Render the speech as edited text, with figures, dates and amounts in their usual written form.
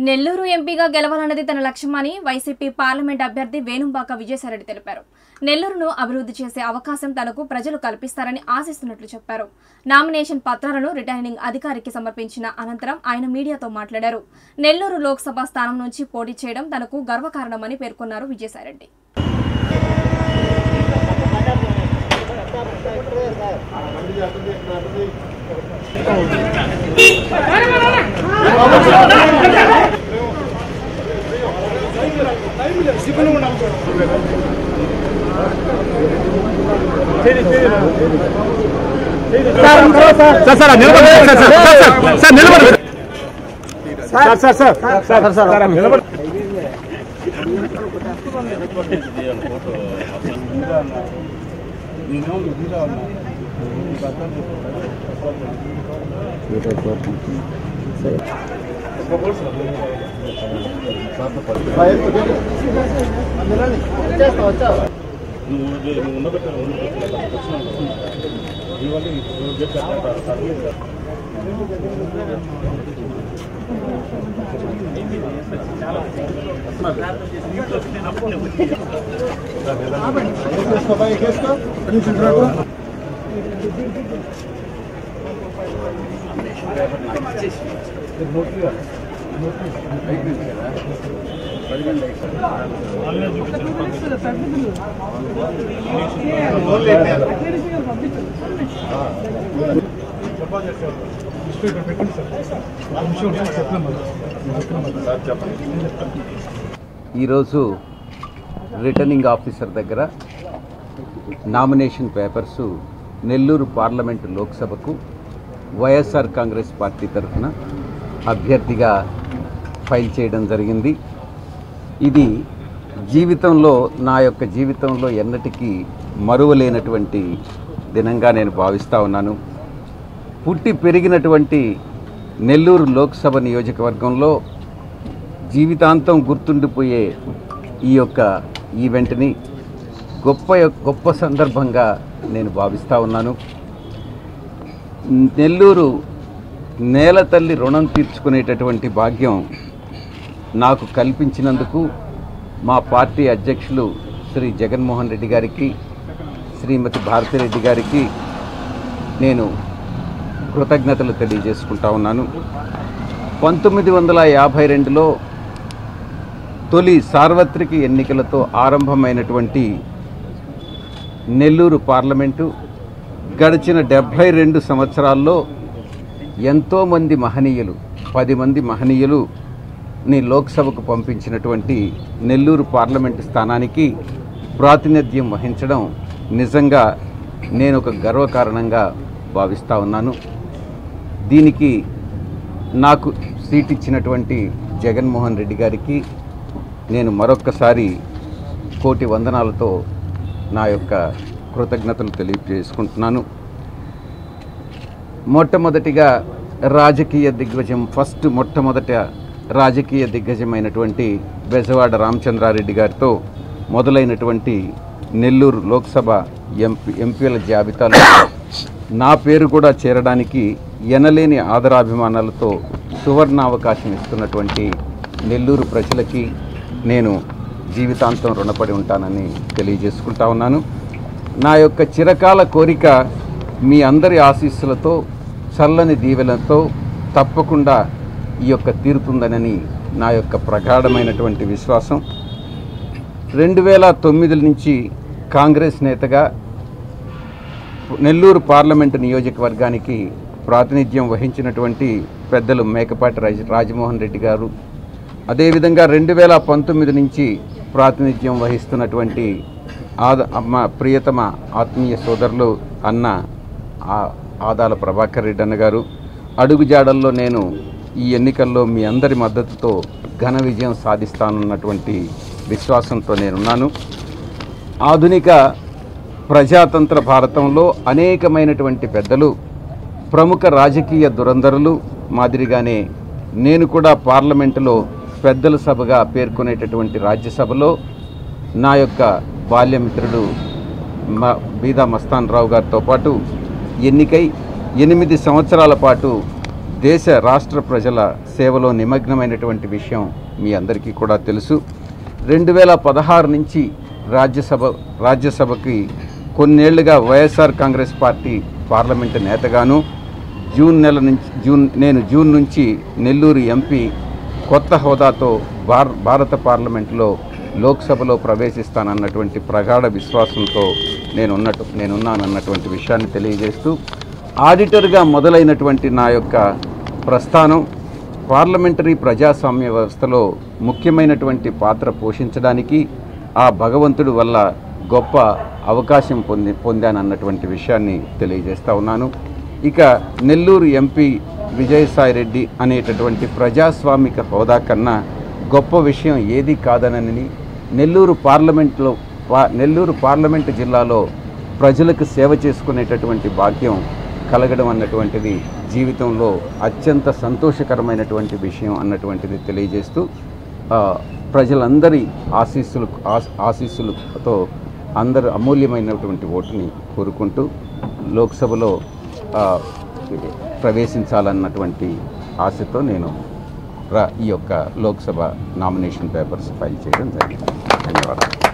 నెల్లూరు ఎంపీగా గెలవాలన్నది తన లక్ష్యమని వైసీపీ పార్లమెంట్ అభ్యర్థి వేణుంబాక విజయసాయిరెడ్డి తెలిపారు. నెల్లూరును అభివృద్ధి చేసే అవకాశం తనకు ప్రజలు కల్పిస్తారని ఆశిస్తున్నట్లు చెప్పారు. నామినేషన్ పత్రాలను రిటర్నింగ్ అధికారికి సమర్పించిన అనంతరం ఆయన మీడియాతో మాట్లాడారు. నెల్లూరు లోక్సభ స్థానం నుంచి పోటీ చేయడం తనకు గర్వకారణమని పేర్కొన్నారు విజయసాయిరెడ్డి. ఈరోజు రిటర్నింగ్ ఆఫీసర్ దగ్గర నామినేషన్ పేపర్సు నెల్లూరు పార్లమెంటు లోక్సభకు వైఎస్ఆర్ కాంగ్రెస్ పార్టీ తరఫున అభ్యర్థిగా ఫైల్ చేయడం జరిగింది. ఇది నా యొక్క జీవితంలో ఎన్నటికీ మరువలేనటువంటి దినంగా నేను భావిస్తూ ఉన్నాను. పుట్టి పెరిగినటువంటి నెల్లూరు లోక్సభ నియోజకవర్గంలో జీవితాంతం గుర్తుండిపోయే ఈ యొక్క ఈవెంట్ని గొప్ప సందర్భంగా నేను భావిస్తూ ఉన్నాను. నెల్లూరు నేల తల్లి రుణం తీర్చుకునేటటువంటి భాగ్యం నాకు కల్పించినందుకు మా పార్టీ అధ్యక్షులు శ్రీ జగన్మోహన్ రెడ్డి గారికి, శ్రీమతి భారతిరెడ్డి గారికి నేను కృతజ్ఞతలు తెలియజేసుకుంటా ఉన్నాను. 1952లో తొలి సార్వత్రిక ఎన్నికలతో ఆరంభమైనటువంటి నెల్లూరు పార్లమెంటు గడిచిన 72 సంవత్సరాల్లో ఎంతోమంది మహనీయులు 10 మంది మహనీయులుని లోక్సభకు పంపించినటువంటి నెల్లూరు పార్లమెంటు స్థానానికి ప్రాతినిధ్యం వహించడం నిజంగా నేను ఒక గర్వకారణంగా భావిస్తూ ఉన్నాను. దీనికి నాకు సీట్ ఇచ్చినటువంటి జగన్మోహన్ రెడ్డి గారికి నేను మరొక్కసారి కోటి వందనాలతో నా యొక్క కృతజ్ఞతలు తెలియజేసుకుంటున్నాను. మొట్టమొదటిగా రాజకీయ దిగ్గజం మొట్టమొదట రాజకీయ దిగ్గజమైనటువంటి బెజవాడ రామచంద్రారెడ్డి గారితో మొదలైనటువంటి నెల్లూరు లోక్సభ ఎంపీల జాబితాలో నా పేరు కూడా చేరడానికి ఎనలేని ఆదరాభిమానాలతో సువర్ణావకాశం ఇస్తున్నటువంటి నెల్లూరు ప్రజలకి నేను జీవితాంతం రుణపడి ఉంటానని తెలియజేసుకుంటా ఉన్నాను. నా యొక్క చిరకాల కోరిక మీ అందరి ఆశీస్సులతో చల్లని దీవెనలతో తప్పకుండా ఈ యొక్క తీరుతుందనని నా యొక్క ప్రగాఢమైనటువంటి విశ్వాసం. 2009 నుంచి కాంగ్రెస్ నేతగా నెల్లూరు పార్లమెంటు నియోజకవర్గానికి ప్రాతినిధ్యం వహించినటువంటి పెద్దలు మేకపాటి రాజమోహన్ రెడ్డి గారు, అదేవిధంగా 2019 నుంచి ప్రాతినిధ్యం వహిస్తున్నటువంటి మా ప్రియతమ ఆత్మీయ సోదరులు అన్న ఆదాల ప్రభాకర్ రెడ్డి అన్న గారు అడుగుజాడల్లో నేను ఈ ఎన్నికల్లో మీ అందరి మద్దతుతో ఘన విజయం సాధిస్తానన్నటువంటి విశ్వాసంతో నేనున్నాను. ఆధునిక ప్రజాతంత్ర భారతంలో అనేకమైనటువంటి పెద్దలు, ప్రముఖ రాజకీయ దురంధరులు మాదిరిగానే నేను కూడా పార్లమెంటులో పెద్దల సభగా పేర్కొనేటటువంటి రాజ్యసభలో నా యొక్క బాల్యమిత్రుడు బీదా మస్తాన్ రావు గారితో పాటు ఎన్నికై 8 సంవత్సరాల పాటు దేశ రాష్ట్ర ప్రజల సేవలో నిమగ్నమైనటువంటి విషయం మీ అందరికీ కూడా తెలుసు. 2016 నుంచి రాజ్యసభకి కొన్నేళ్లుగా వైఎస్ఆర్ కాంగ్రెస్ పార్టీ పార్లమెంటు నేతగాను, జూన్ నుంచి నెల్లూరు ఎంపీ కొత్త హోదాతో భారత లోక్సభలో ప్రవేశిస్తానన్నటువంటి ప్రగాఢ విశ్వాసంతో నేనున్నానన్నటువంటి విషయాన్ని తెలియజేస్తూ, ఆడిటర్గా మొదలైనటువంటి నా యొక్క ప్రస్థానం పార్లమెంటరీ ప్రజాస్వామ్య వ్యవస్థలో ముఖ్యమైనటువంటి పాత్ర పోషించడానికి ఆ భగవంతుడి వల్ల గొప్ప అవకాశం పొందానన్నటువంటి విషయాన్ని తెలియజేస్తూ ఉన్నాను. ఇక నెల్లూరు ఎంపీ విజయసాయిరెడ్డి అనేటటువంటి ప్రజాస్వామిక హోదా కన్నా గొప్ప విషయం ఏది కాదనని, నెల్లూరు పార్లమెంటు జిల్లాలో ప్రజలకు సేవ చేసుకునేటటువంటి భాగ్యం కలగడం అన్నటువంటిది జీవితంలో అత్యంత సంతోషకరమైనటువంటి విషయం అన్నటువంటిది తెలియజేస్తూ, ప్రజలందరి ఆశీస్సులతో అందరూ అమూల్యమైనటువంటి ఓటుని కోరుకుంటూ లోక్సభలో ప్రవేశించాలన్నటువంటి ఆశతో నేను ఈ యొక్క లోక్సభ నామినేషన్ పేపర్స్ ఫైల్ చేయడం జరిగింది. ధన్యవాదాలు.